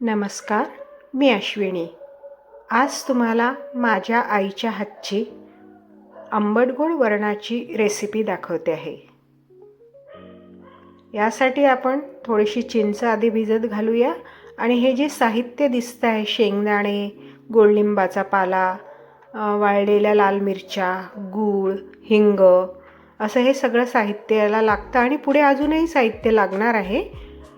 नमस्कार, मी अश्विनी। आज तुम्हाला माझ्या आईच्या हातची आंबट-गोड वरणाची रेसिपी दाखवते आहे। यासाठी आपण थोडीशी चिंच आधी भिजत घालूया आणि हे जे साहित्य दिसतं आहे, शेंगदाणे, गोडलिंबाचा पाला, वाळलेल्या लाल मिरच्या, गूळ, हिंग, असं हे सगळं साहित्य याला लागतं आणि पुढे अजूनही साहित्य लागणार आहे।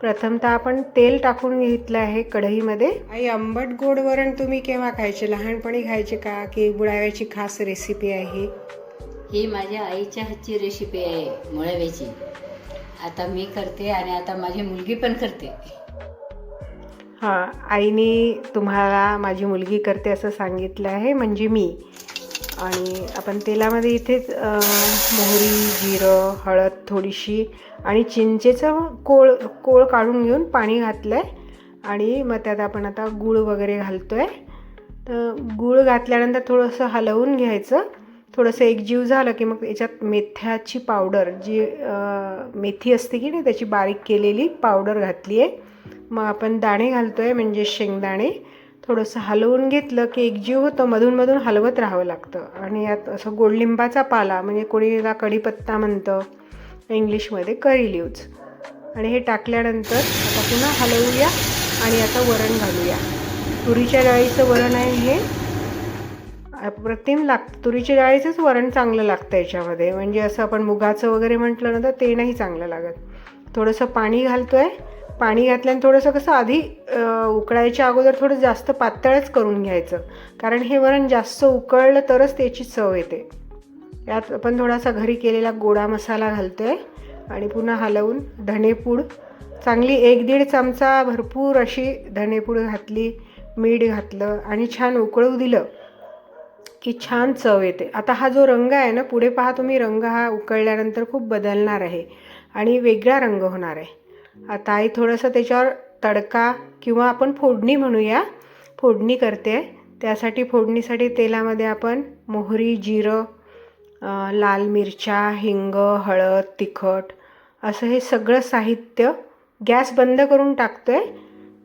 प्रथमतः आपण तेल टाकून घेतलं आहे कढईमध्ये। आई, आंबट गोड वरण तुम्ही केव्हा खायचे? लहानपणी खायचे का की बुडाव्याची खास रेसिपी आहे? ही माझ्या आईच्या हातची रेसिपी आहे, मुळव्याची। आता मी करते आणि आता माझी मुलगी पण करते। हां, आईने तुम्हाला माझी मुलगी करते असं सांगितलं आहे, म्हणजे मी। आणि आपण तेलामध्ये इथेच मोहरी, जिरं, हळद थोडीशी आणि चिंचेचं कोळ काढून घेऊन पाणी घातलं आहे आणि मग त्यात आपण आता गूळ वगैरे घालतो आहे। तर गूळ घातल्यानंतर थोडंसं हलवून घ्यायचं। थोडंसं एकजीव झालं की मग याच्यात मेथ्याची पावडर, जी मेथी असते की नाही, त्याची बारीक केलेली पावडर घातली आहे। मग आपण दाणे घालतो आहे, म्हणजे शेंगदाणे। थोडंसं हलवून घेतलं की एकजीव होतं, मधून हलवत राहावं लागतं। आणि यात असं गोडलिंबाचा पाला, म्हणजे कोणी याला कढीपत्ता म्हणतं, इंग्लिशमध्ये करी लीव्ज, आणि हे टाकल्यानंतर आता पुन्हा हलवूया आणि आता वरण घालूया। तुरीच्या डाळीचं वरण आहे हे, अप्रतिम लागतं। तुरीच्या डाळीचंच वरण चांगलं लागतं याच्यामध्ये, म्हणजे असं आपण मुगाचं वगैरे म्हटलं ना तर ते नाही चांगलं लागत। थोडंसं पाणी घालतो आहे। पाणी घातल्याने थोडंसं कसं आधी उकळायच्या अगोदर थोडं जास्त पातळच करून घ्यायचं, कारण हे वरण जास्त उकळलं तरच त्याची चव येते। यात आपण थोडासा घरी केलेला गोडा मसाला घालतो आहे आणि पुन्हा हलवून धणेपूड चांगली 1-1.5 चमचा भरपूर अशी धणेपूड घातली, मीठ घातलं आणि छान उकळू दिलं की छान चव येते। आता हा जो रंग आहे ना, पुढे पहा तुम्ही, रंग हा उकळल्यानंतर खूप बदलणार आहे आणि वेगळा रंग होणार आहे। आता आई थोडंसं त्याच्यावर तडका किंवा आपण फोडणी म्हणूया, फोडणी करते। त्यासाठी फोडणीसाठी तेलामध्ये आपण मोहरी, जिरं, लाल मिरच्या, हिंग, हळद, तिखट असं हे सगळं साहित्य गॅस बंद करून टाकतो आहे,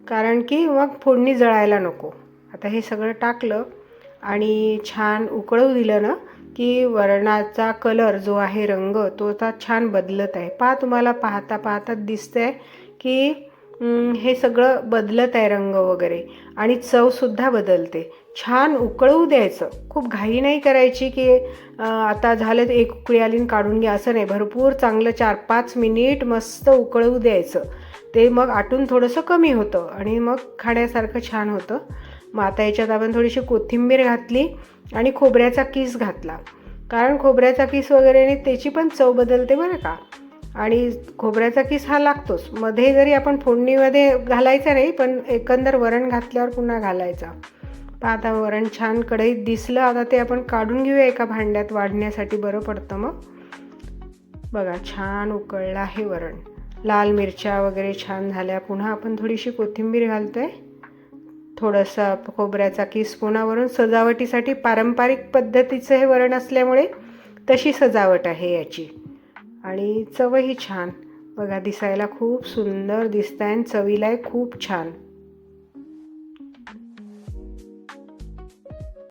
कारण की मग फोडणी जळायला नको। आता हे सगळं टाकलं आणि छान उकळू दिलं ना की वरणाचा कलर जो आहे, रंग, तो आता छान बदलत आहे। पहा, तुम्हाला पाहता दिसतं आहे की हे सगळं बदलत आहे, रंग वगैरे, आणि चवसुद्धा बदलते। छान उकळू द्यायचं, खूप घाई नाही करायची की आता झालं एक उकळी आली काढून घ्या, असं नाही। भरपूर चांगलं 4-5 मिनिट मस्त उकळू द्यायचं। ते मग आटून थोडंसं कमी होतं आणि मग खाण्यासारखं छान होतं। मग आता याच्यात आपण थोडीशी कोथिंबीर घातली आणि खोबऱ्याचा किस घातला, कारण खोबऱ्याचा किस वगैरे त्याची पण चव बदलते बरं का। आणि खोबऱ्याचा किस हा लागतोच, मध्ये जरी आपण फोडणीमध्ये घालायचा नाही, पण एकंदर वरण घातल्यावर पुन्हा घालायचा। पण आता वरण छान कढईत दिसलं, आता ते आपण काढून घेऊया एका भांड्यात, वाढण्यासाठी बरं पडतं। मग बघा, छान उकळलं आहे वरण, लाल मिरच्या वगैरे छान झाल्या। पुन्हा आपण थोडीशी कोथिंबीर घालतो आहे, थोडंसं खोबऱ्याचा किस पुन्हा वरून, सजावटीसाठी पारंपरिक पद्धतीचं हे वरण असल्यामुळे तशी सजावट आहे याची। आणि चवही छान, बघा, दिसायला खूप सुंदर दिसतं आहे आणि चवीलाही खूप छान।